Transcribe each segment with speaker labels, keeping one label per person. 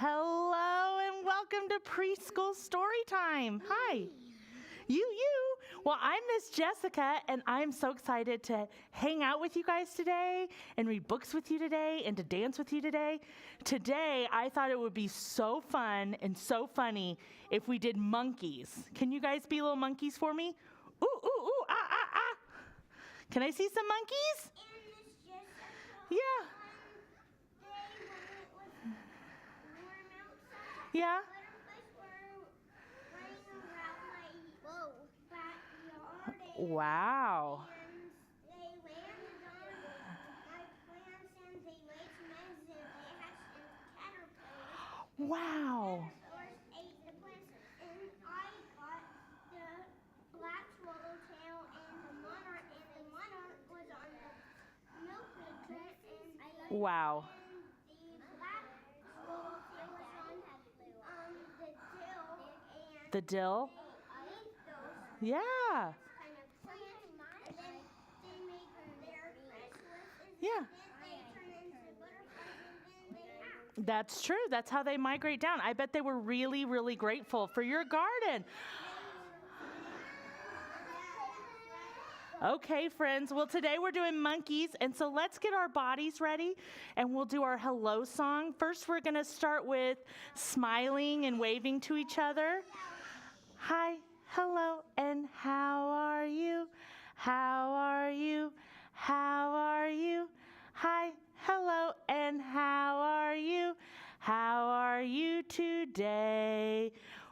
Speaker 1: Hello and welcome to Preschool Story Time. Hi. You. Well, I'm Miss Jessica, and I'm so excited to hang out with you guys today and read books with you today and to dance with you today. Today, I thought it would be so fun and so funny if we did monkeys. Can you guys be little monkeys for me? Ooh, ooh, ooh, ah, ah, ah. Can I see some monkeys? Yeah. Yeah. Wow.
Speaker 2: And they landed on my plants and they laid some eggs and they hatched into caterpillars.
Speaker 1: Wow.
Speaker 2: Caterpillars ate the plants and I got the black swallowtail and the monarch was on the milkweed plant and
Speaker 1: Wow.
Speaker 2: the black swallowtail was on the dill and
Speaker 1: The dill?
Speaker 2: they ate those.
Speaker 1: Yeah. Yeah. That's true. That's how they migrate down. I bet they were really, really grateful for your garden. Okay, friends. Well, today we're doing monkeys, and so let's get our bodies ready, and we'll do our hello song. First, we're going to start with smiling and waving to each other. Hi, hello, and how are you? How are you? How are you? Hi, hello, and how are you? How are you today?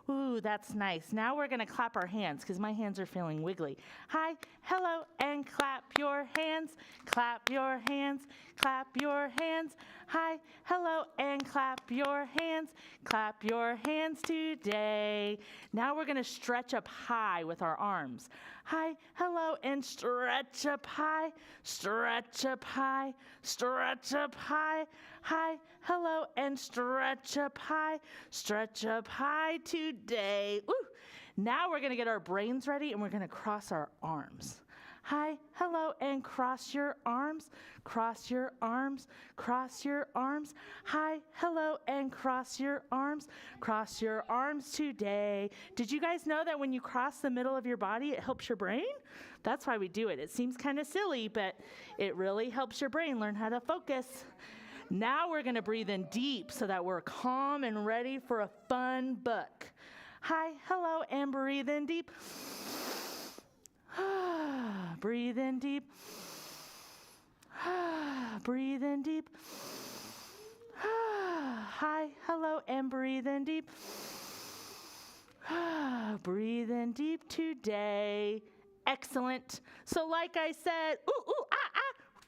Speaker 1: Ooh, that's nice. Now we're going to clap our hands because my hands are feeling wiggly. Hi, hello, and clap your hands. Clap your hands. Clap your hands. Hi, hello, and clap your hands. Clap your hands today. Now we're going to stretch up high with our arms. Hi, hello, and stretch up high. Stretch up high. Stretch up high. Hi, hello, and stretch up high. Stretch up high today. Ooh. Now we're going to get our brains ready, and we're going to cross our arms. Hi, hello, and cross your arms. Cross your arms. Cross your arms. Hi, hello, and cross your arms. Cross your arms today. Did you guys know that when you cross the middle of your body, it helps your brain? That's why we do it. It seems kind of silly, but it really helps your brain learn how to focus. Now we're going to breathe in deep so that we're calm and ready for a fun book. Hi, hello, and breathe in deep. Breathe in deep. Breathe in deep. Hi, hello, and breathe in deep. Breathe in deep today. Excellent. So like I said,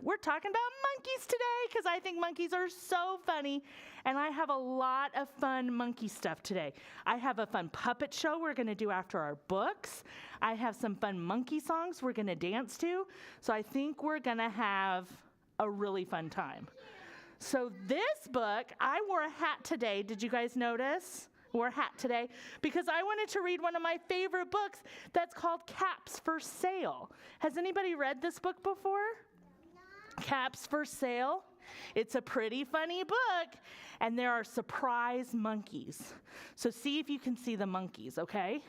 Speaker 1: we're talking about monkeys today because I think monkeys are so funny, and I have a lot of fun monkey stuff today. I have a fun puppet show we're going to do after our books. I have some fun monkey songs we're going to dance to, so I think we're going to have a really fun time. So this book, I wore a hat today. Did you guys notice? Wore a hat today because I wanted to read one of my favorite books that's called Caps for Sale. Has anybody read this book before? Caps for Sale. It's a pretty funny book, and there are surprise monkeys. So see if you can see the monkeys, okay?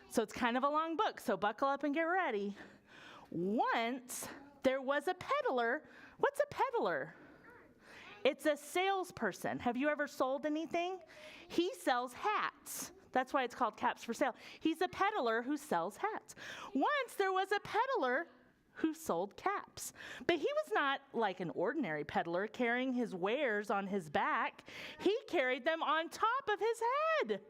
Speaker 1: So it's kind of a long book, so buckle up and get ready. Once there was a peddler. What's a peddler? It's a salesperson. Have you ever sold anything? He sells hats. That's why it's called Caps for Sale. He's a peddler who sells hats. Once there was a peddler who sold caps. But he was not like an ordinary peddler carrying his wares on his back. He carried them on top of his head.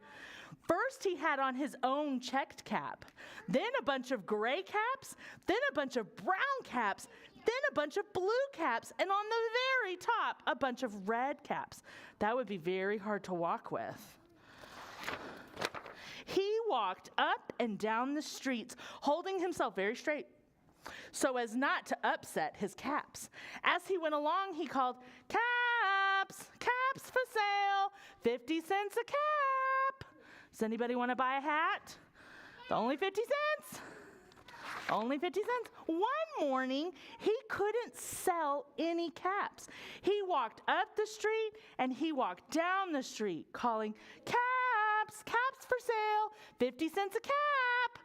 Speaker 1: First, he had on his own checked cap, then a bunch of gray caps, then a bunch of brown caps, then a bunch of blue caps, and on the very top, a bunch of red caps. That would be very hard to walk with. He walked up and down the streets, holding himself very straight, so as not to upset his caps. As he went along, he called, "Caps, caps for sale, 50 cents a cap. Does anybody want to buy a hat? Only 50 cents? Only 50 cents. One morning, he couldn't sell any caps. He walked up the street and he walked down the street calling, caps, caps for sale, 50 cents a cap.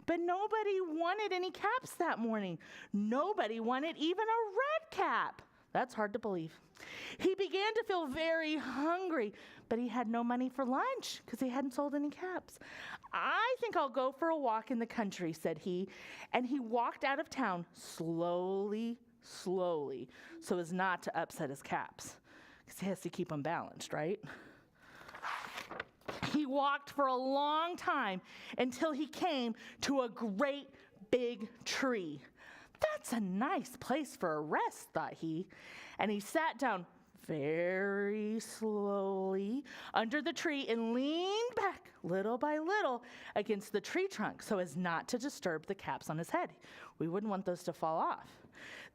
Speaker 1: But nobody wanted any caps that morning. Nobody wanted even a red cap. That's hard to believe. He began to feel very hungry, but he had no money for lunch because he hadn't sold any caps. I think I'll go for a walk in the country, said he. And he walked out of town slowly, so as not to upset his caps, because he has to keep them balanced, right? He walked for a long time until he came to a great big tree. That's a nice place for a rest, thought he. And he sat down very slowly under the tree and leaned back little by little against the tree trunk so as not to disturb the caps on his head. We wouldn't want those to fall off.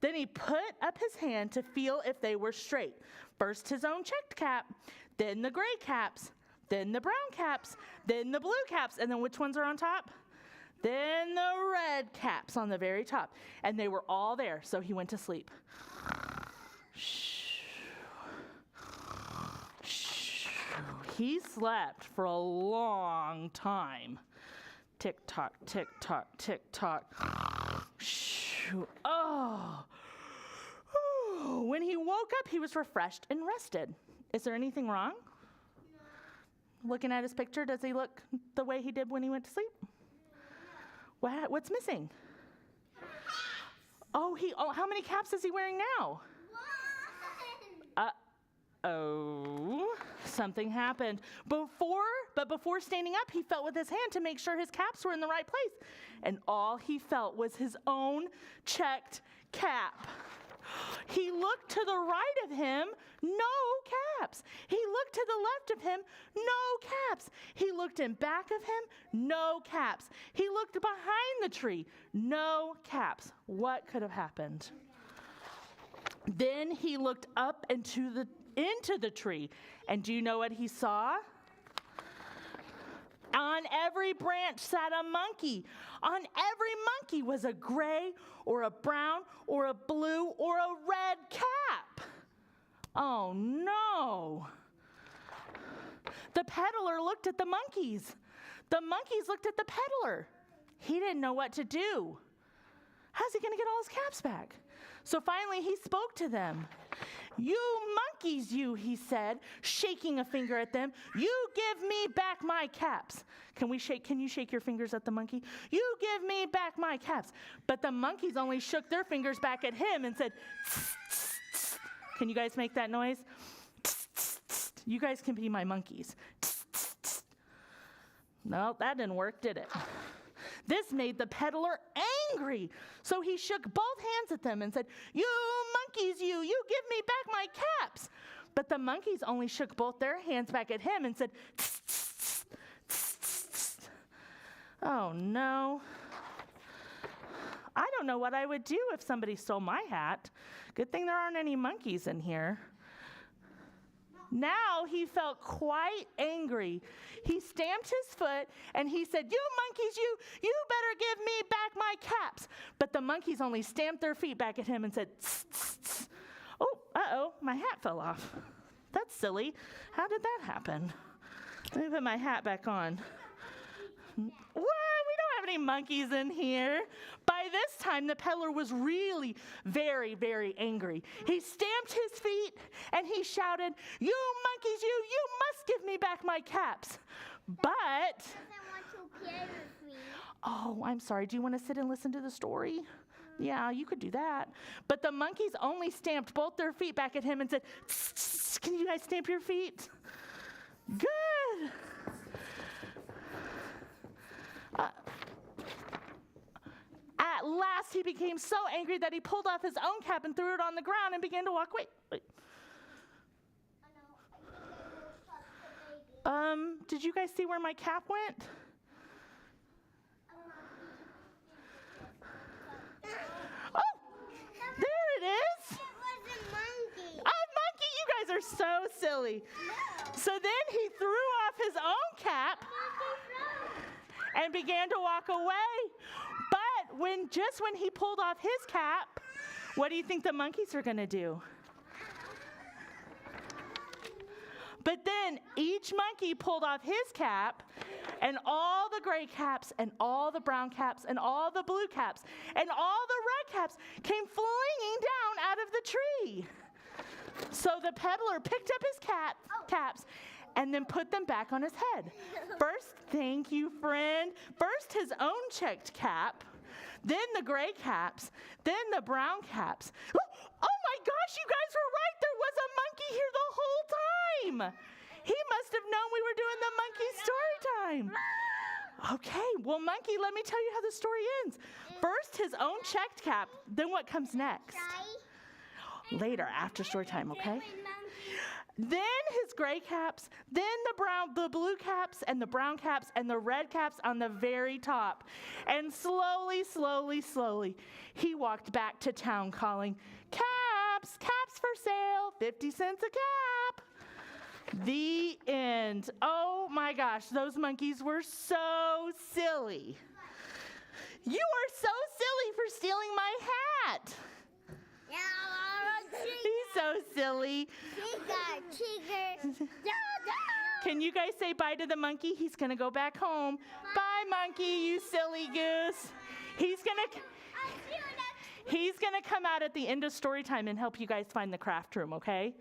Speaker 1: Then he put up his hand to feel if they were straight. First his own checked cap, then the gray caps, then the brown caps, then the blue caps, and then which ones are on top? Then the red caps on the very top. And they were all there, so he went to sleep. He slept for a long time. Tick tock, tick tock, tick tock. Oh. When he woke up, he was refreshed and rested. Is there anything wrong? No. Looking at his picture, does he look the way he did when he went to sleep? What's missing? Oh, how many caps is he wearing now? One. Uh-oh. Something happened. Before standing up, he felt with his hand to make sure his caps were in the right place. And all he felt was his own checked cap. He looked to the right of him, no caps. He looked to the left of him, no caps. He looked in back of him, no caps. He looked behind the tree, no caps. What could have happened? Then he looked up into the tree, and do you know what he saw? On every branch sat a monkey. On every monkey was a gray or a brown or a blue or a red cap. Oh no. The peddler looked at the monkeys. The monkeys looked at the peddler. He didn't know what to do. How's he going to get all his caps back? So finally he spoke to them. You monkeys, you, he said, shaking a finger at them. You give me back my caps. Can you shake your fingers at the monkey? You give me back my caps. But the monkeys only shook their fingers back at him and said, tss, tss, tss. Can you guys make that noise? Tss, tss, tss. You guys can be my monkeys. Tss, tss, tss. No, that didn't work, did it? This made the peddler angry. So he shook both hands at them and said, you monkeys, you give me back my caps. But the monkeys only shook both their hands back at him and said, tss, tss, tss, tss, tss. Oh no. I don't know what I would do if somebody stole my hat. Good thing there aren't any monkeys in here. Now he felt quite angry. He stamped his foot and he said, you monkeys, you better give me back my caps. But the monkeys only stamped their feet back at him and said, tss, tss, tss. Oh, my hat fell off. That's silly. How did that happen? Let me put my hat back on. What? We don't have any monkeys in here. By this time, the peddler was really very, very angry. He stamped his feet and he shouted, you monkeys, you must give me back my caps. But, oh, I'm sorry. Do you want to sit and listen to the story? Yeah, you could do that. But the monkeys only stamped both their feet back at him and said, tss, tss, can you guys stamp your feet? Good. At last, he became so angry that he pulled off his own cap and threw it on the ground and began to walk away. Did you guys see where my cap went? Oh, there it is.
Speaker 2: It was a monkey.
Speaker 1: A monkey, you guys are so silly. So then he threw off his own cap and began to walk away. But when he pulled off his cap, what do you think the monkeys are going to do? But then each monkey pulled off his cap, and all the gray caps and all the brown caps and all the blue caps and all the red caps came flinging down out of the tree. So the peddler picked up his caps and then put them back on his head. First, thank you, friend. First his own checked cap, then the gray caps, then the brown caps. Oh my gosh, you guys were right. There was a monkey here the whole time. He must have known we were doing the monkey story time. Okay, well, monkey, let me tell you how the story ends. First, his own checked cap. Then what comes next? Later, after story time, okay? Then his gray caps, then the blue caps, and the brown caps, and the red caps on the very top. And slowly, slowly, slowly, he walked back to town calling, caps for sale, 50 cents a cap. The end. Oh my gosh, those monkeys were so silly. You are so silly for stealing my hat. He's so silly. Can you guys say bye to the monkey? He's going to go back home. Bye, monkey, you silly goose. He's going to come out at the end of story time and help you guys find the craft room, okay?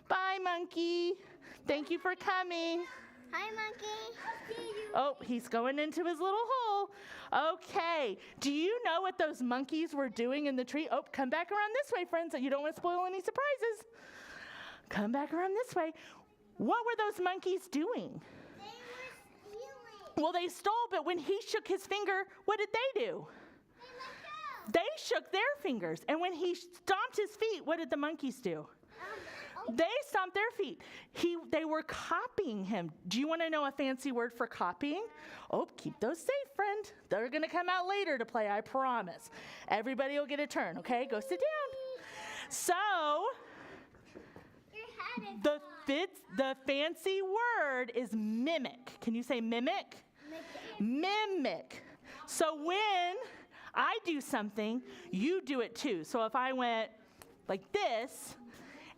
Speaker 1: Bye, monkey. Thank you for coming.
Speaker 2: Hi, monkey. I'll see you.
Speaker 1: Oh, he's going into his little hole. Okay. Do you know what those monkeys were doing in the tree? Oh, come back around this way, friends, so you don't want to spoil any surprises. Come back around this way. What were those monkeys doing?
Speaker 2: They were stealing.
Speaker 1: Well, they stole, but when he shook his finger, what did they do?
Speaker 2: They let go.
Speaker 1: They shook their fingers. And when he stomped his feet, what did the monkeys do? They stomped their feet. They were copying him. Do you want to know a fancy word for copying? Oh, keep those safe, friend. They're going to come out later to play, I promise. Everybody will get a turn, okay? Go sit down. So, the fancy word is mimic. Can you say mimic? Mimic. So when I do something, you do it too. So if I went like this,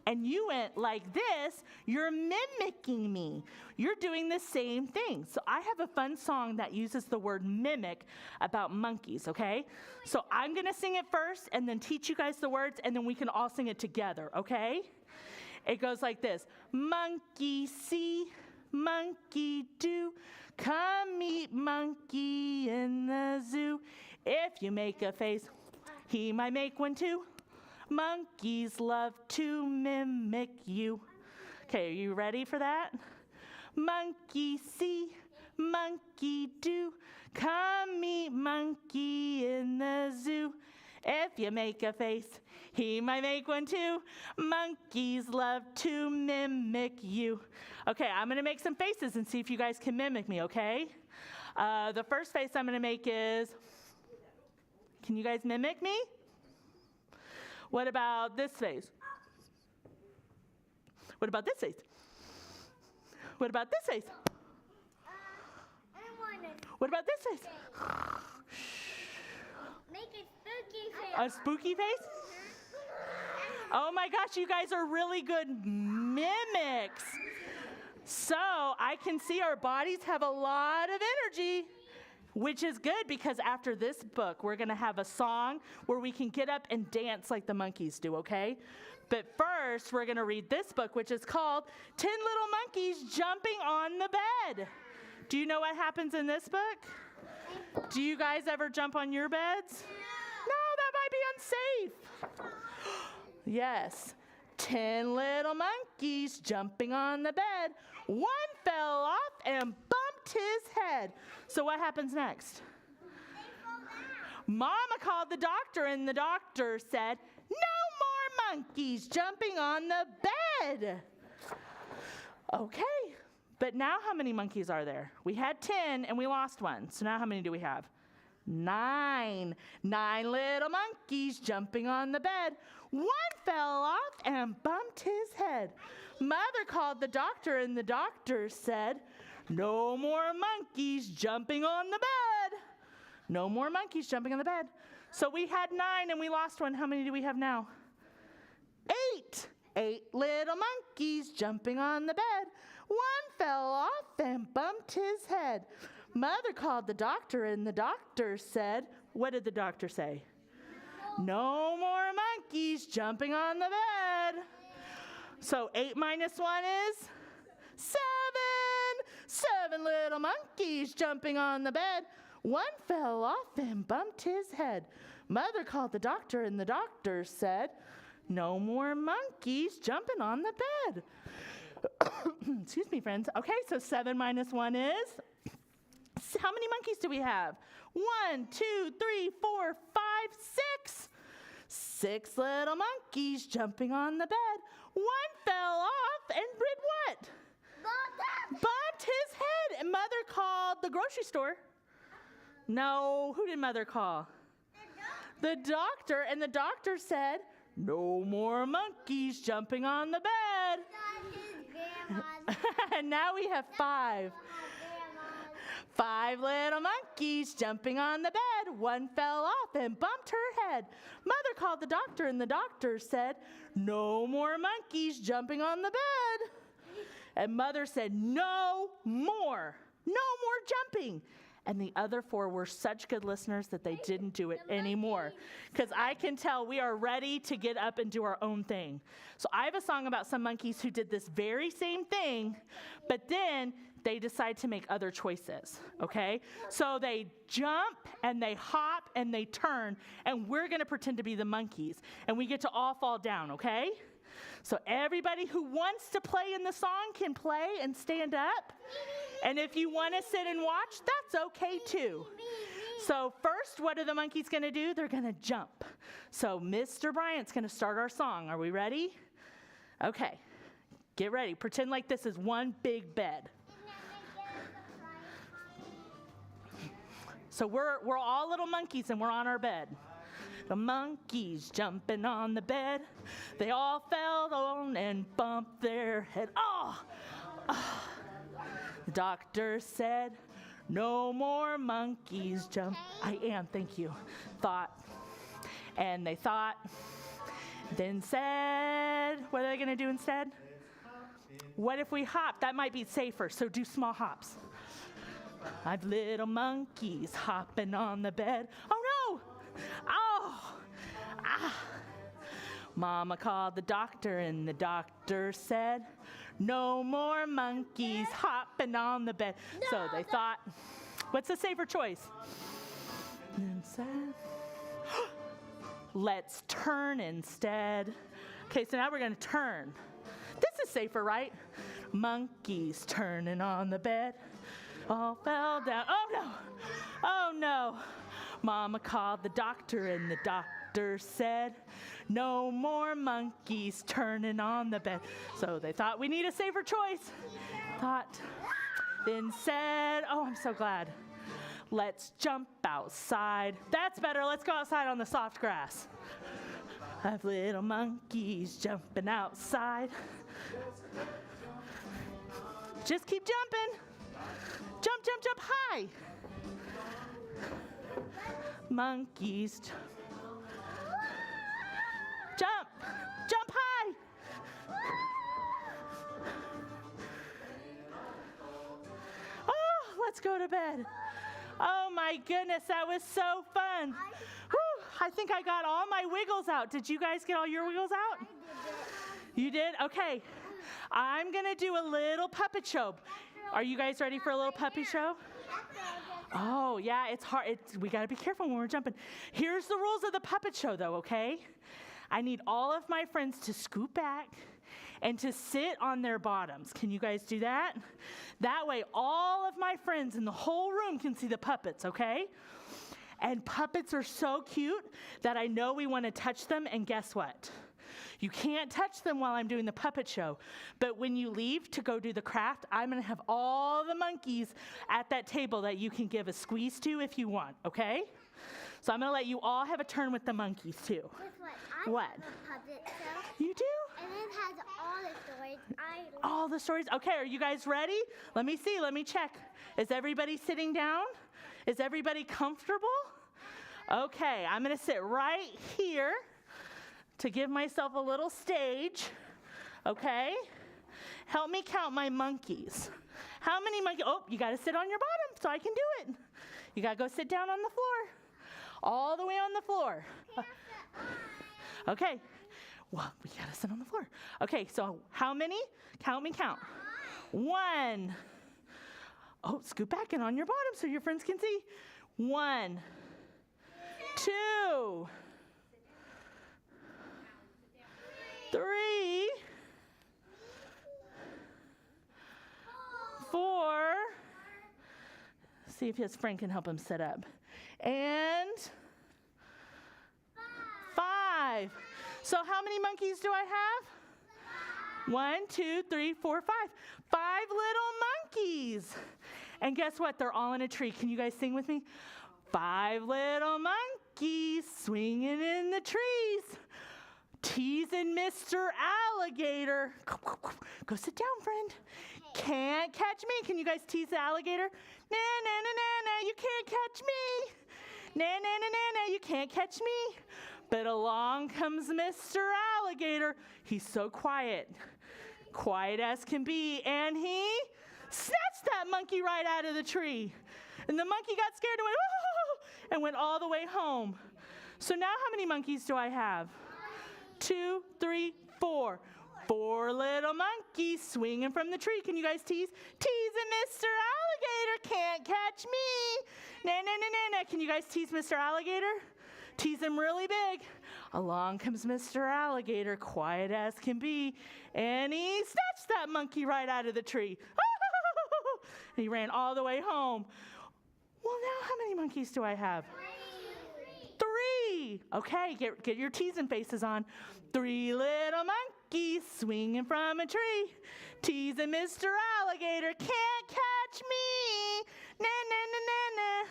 Speaker 1: and you went like this, you're mimicking me. You're doing the same thing. So I have a fun song that uses the word mimic about monkeys, okay? So I'm gonna sing it first and then teach you guys the words and then we can all sing it together, okay? It goes like this. Monkey see, monkey do, come meet monkey in the zoo. If you make a face, he might make one too. Monkeys love to mimic you. Okay, are you ready for that? Monkey see, monkey do, come meet monkey in the zoo. If you make a face, he might make one too. Monkeys love to mimic you. Okay, I'm gonna make some faces and see if you guys can mimic me, okay? The first face I'm gonna make is, can you guys mimic me? What about this face? What about this face? What about this face? What about this face?
Speaker 2: Make a spooky face.
Speaker 1: A spooky face? Oh my gosh, you guys are really good mimics. So I can see our bodies have a lot of energy, which is good because after this book, we're going to have a song where we can get up and dance like the monkeys do, okay? But first, we're going to read this book, which is called 10 Little Monkeys Jumping on the Bed. Do you know what happens in this book? Do you guys ever jump on your beds? No, that might be unsafe. Yes. 10 little monkeys jumping on the bed. One fell off and bumped his head. So what happens next? Mama called the doctor, and the doctor said, "No more monkeys jumping on the bed." Okay, but now how many monkeys are there? We had 10 and we lost one. So now how many do we have? 9. 9 little monkeys jumping on the bed. One fell off and bumped his head. Mother called the doctor, and the doctor said, "No more monkeys jumping on the bed." No more monkeys jumping on the bed. So we had 9 and we lost one. How many do we have now? 8. 8 little monkeys jumping on the bed. One fell off and bumped his head. Mother called the doctor and the doctor said, what did the doctor say? No more monkeys jumping on the bed. So 8 minus 1 is 7. 7 little monkeys jumping on the bed. One fell off and bumped his head. Mother called the doctor and the doctor said, no more monkeys jumping on the bed. Excuse me, friends. Okay, so 7 minus 1 is? How many monkeys do we have? 1, 2, 3, 4, 5, 6. 6 little monkeys jumping on the bed. One fell off and did what? Bumped his head. And Mother called the grocery store. No, who did Mother call? The doctor. And the doctor said, no more monkeys jumping on the bed. And now we have 5. 5 little monkeys jumping on the bed. One fell off and bumped her head. Mother called the doctor and the doctor said, no more monkeys jumping on the bed. And Mother said, no more jumping. And the other 4 were such good listeners that they didn't do it anymore. Because I can tell we are ready to get up and do our own thing. So I have a song about some monkeys who did this very same thing, but then they decide to make other choices, okay? So they jump and they hop and they turn, and we're going to pretend to be the monkeys. And we get to all fall down, okay? So everybody who wants to play in the song can play and stand up. And if you want to sit and watch, that's okay too. So first, what are the monkeys going to do? They're going to jump. So Mr. Bryant's going to start our song. Are we ready? Okay. Get ready. Pretend like this is one big bed. So we're all little monkeys and we're on our bed. The monkeys jumping on the bed. They all fell on and bumped their head. Oh! The doctor said, no more monkeys jump. I am, thank you. Thought. And they thought. Then said, what are they going to do instead? What if we hop? That might be safer, so do small hops. 5 little monkeys hopping on the bed. Oh no! Oh! Ah! Mama called the doctor and the doctor said, no more monkeys hopping on the bed. No, so they thought, what's the safer choice? And said, let's turn instead. Okay, so now we're going to turn. This is safer, right? Monkeys turning on the bed. All fell down. Oh no! Oh no! Mama called the doctor and the doctor said, no more monkeys turning on the bed. So they thought, we need a safer choice. Thought, then said, oh, I'm so glad. Let's jump outside. That's better. Let's go outside on the soft grass. 5 little monkeys jumping outside. Just keep jumping. Jump, jump, jump high. Monkeys. Jump. Jump high. Oh, let's go to bed. Oh my goodness, that was so fun. Whew, I think I got all my wiggles out. Did you guys get all your wiggles out? You did? Okay. I'm going to do a little puppet show. Are you guys ready for a little puppet show? Oh, yeah, it's hard. We got to be careful when we're jumping. Here's the rules of the puppet show, though, okay? I need all of my friends to scoot back and to sit on their bottoms. Can you guys do that? That way, all of my friends in the whole room can see the puppets, okay? And puppets are so cute that I know we want to touch them, and guess what? You can't touch them while I'm doing the puppet show. But when you leave to go do the craft, I'm going to have all the monkeys at that table that you can give a squeeze to if you want, okay? So I'm going to let you all have a turn with the monkeys, too.
Speaker 2: Guess what?
Speaker 1: What?
Speaker 2: I have a puppet show.
Speaker 1: You do?
Speaker 2: And it has all the stories.
Speaker 1: All the stories? Okay, are you guys ready? Let me see. Let me check. Is everybody sitting down? Is everybody comfortable? Okay, I'm going to sit right here to give myself a little stage. Okay? Help me count my monkeys. How many monkeys? Oh, you got to sit on your bottom so I can do it. You got to go sit down on the floor. All the way on the floor. Okay. Well, we got to sit on the floor. Okay, so how many? Count me count. 1. Oh, scoot back in on your bottom so your friends can see. 1, 2, 3, 4. See if his friend can help him sit up. And 5. So how many monkeys do I have? 1, 2, 3, 4, 5. 5 little monkeys. And guess what? They're all in a tree. Can you guys sing with me? 5 little monkeys swinging in the trees, teasing Mr. Alligator. Go sit down, friend. Can't catch me. Can you guys tease the alligator? Na, na, na, na, na, you can't catch me. Na, na, na, na, na, you can't catch me. But along comes Mr. Alligator. He's so quiet, quiet as can be, and he snatched that monkey right out of the tree. And the monkey got scared and went, oh, and went all the way home. So now how many monkeys do I have? 2, 3, 4. 4 little monkeys swinging from the tree. Can you guys tease? Teasing Mr. Alligator, can't catch me. Na, na, na, na, na. Can you guys tease Mr. Alligator? Tease him really big. Along comes Mr. Alligator, quiet as can be, and he snatched that monkey right out of the tree. And he ran all the way home. Well, now how many monkeys do I have? 3. Okay, get your teasing faces on. 3 little monkeys swinging from a tree, teasing Mr. Alligator, can't catch me. Na, na, na, na, na.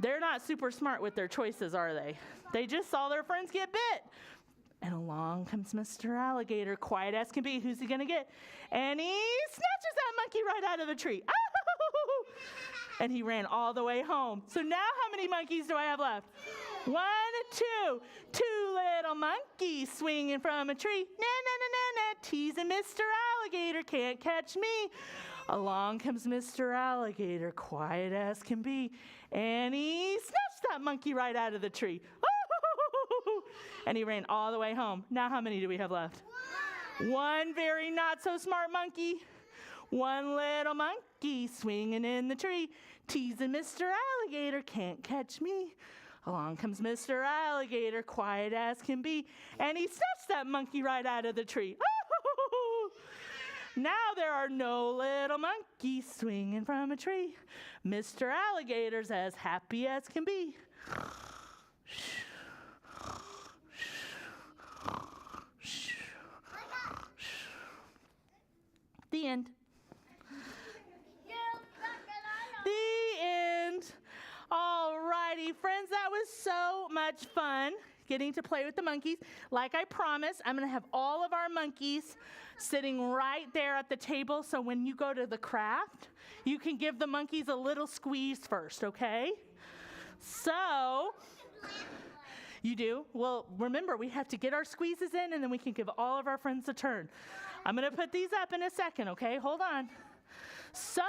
Speaker 1: They're not super smart with their choices, are they? They just saw their friends get bit. And along comes Mr. Alligator, quiet as can be. Who's he going to get? And he snatches that monkey right out of the tree. Oh! And he ran all the way home. So now how many monkeys do I have left? 1, 2. 2 little monkeys swinging from a tree. Na, na, na, na, na, teasing Mr. Alligator, can't catch me. Along comes Mr. Alligator, quiet as can be, and he snatched that monkey right out of the tree. And he ran all the way home. Now how many do we have left? 1 very not so smart monkey. 1 little monkey swinging in the tree, teasing Mr. Alligator, can't catch me. Along comes Mr. Alligator, quiet as can be, and he snatched that monkey right out of the tree. Now there are no little monkeys swinging from a tree. Mr. Alligator's as happy as can be. The end. The end. All righty, friends, that was so much fun getting to play with the monkeys. Like I promised, I'm going to have all of our monkeys sitting right there at the table, so when you go to the craft, you can give the monkeys a little squeeze first, okay? So, you do? Well, remember, we have to get our squeezes in, and then we can give all of our friends a turn. I'm going to put these up in a second, okay? Hold on. So,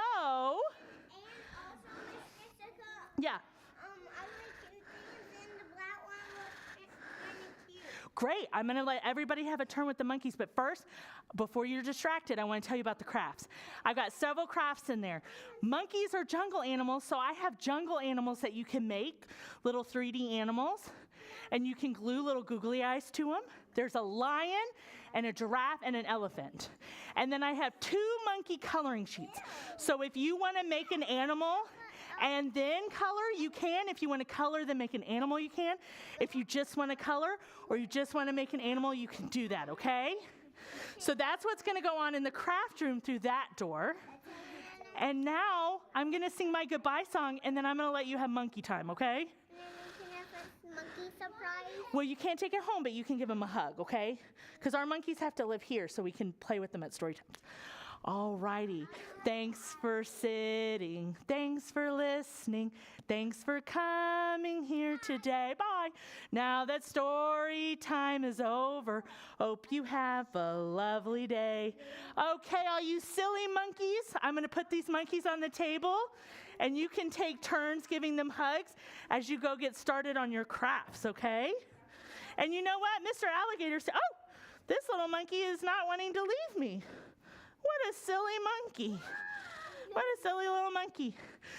Speaker 1: yeah. Great. I'm going to let everybody have a turn with the monkeys. But first, before you're distracted, I want to tell you about the crafts. I've got several crafts in there. Monkeys are jungle animals, so I have jungle animals that you can make, little 3D animals. And you can glue little googly eyes to them. There's a lion and a giraffe and an elephant. And then I have 2 monkey coloring sheets. So if you want to make an animal and then color, you can. If you want to color, then make an animal, you can. If you just want to color or you just want to make an animal, you can do that, okay? So that's what's going to go on in the craft room through that door. And now I'm going to sing my goodbye song, and then I'm going to let you have monkey time, okay?
Speaker 2: Monkey surprise.
Speaker 1: Well, you can't take it home, but you can give them a hug, okay? Because our monkeys have to live here so we can play with them at story times. All righty. Thanks for sitting. Thanks for listening. Thanks for coming here today. Bye. Now that story time is over, hope you have a lovely day. Okay, all you silly monkeys, I'm going to put these monkeys on the table, and you can take turns giving them hugs as you go get started on your crafts, okay? And you know what? Mr. Alligator said, oh, this little monkey is not wanting to leave me. What a silly monkey. What a silly little monkey.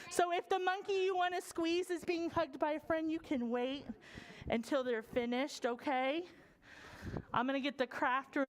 Speaker 1: So if the monkey you want to squeeze is being hugged by a friend, you can wait until they're finished, okay? I'm going to get the crafter.